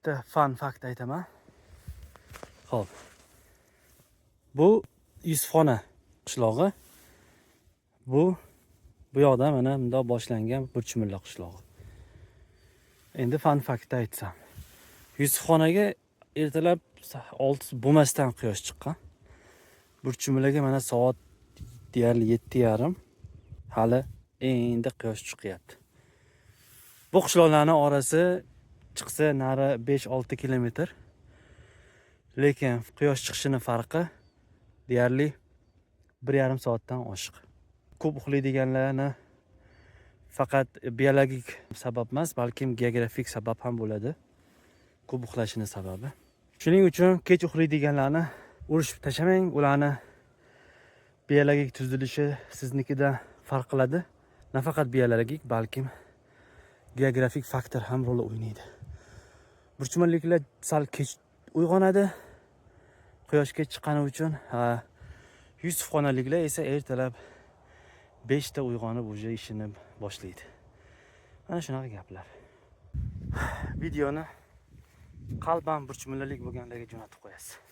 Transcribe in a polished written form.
bitta fun fact aytaman. Xo'p. Bu Yusufxona qishlog'i. Bu yoqda mana bundoq boshlangan Burchumilla qishlog'i. Endi fun fact aytsam. Yusufxonaga ertalab 6 bo'lmasdan quyosh chiqqan. Burchumillaga mana soat deyarli 7:30. Hali endi quyosh chiqyapti. Bu qishloqlarning orasi chiqsa nari 5-6 kilometr. Lekin quyosh chiqishining farqi deyarli 1,5 soatdan oshiq. Ko'p uxlaydiganlarni faqat biologik sabab emas, balkim geografik sabab ham bo'ladi. Ko'p uxlashining sababi. Shuning uchun kech uxlaydiganlarni urishib tashamang, ularni biologik tuzilishi siznikidan farq qiladi. Nafaqat biologik, balkim geografik faktor ham rol o'ynaydi. Burchumilliklar sal kech uyg'onadi. Quyoshga chiqqani uchun, Yusufxonaliklar esa ertalab 5 ta uyg'onib o'sha ishini boshlaydi. Mana shunaqa gaplar. Videoni qalban burchumillalik bo'lganlarga jo'natib qo'yasiz.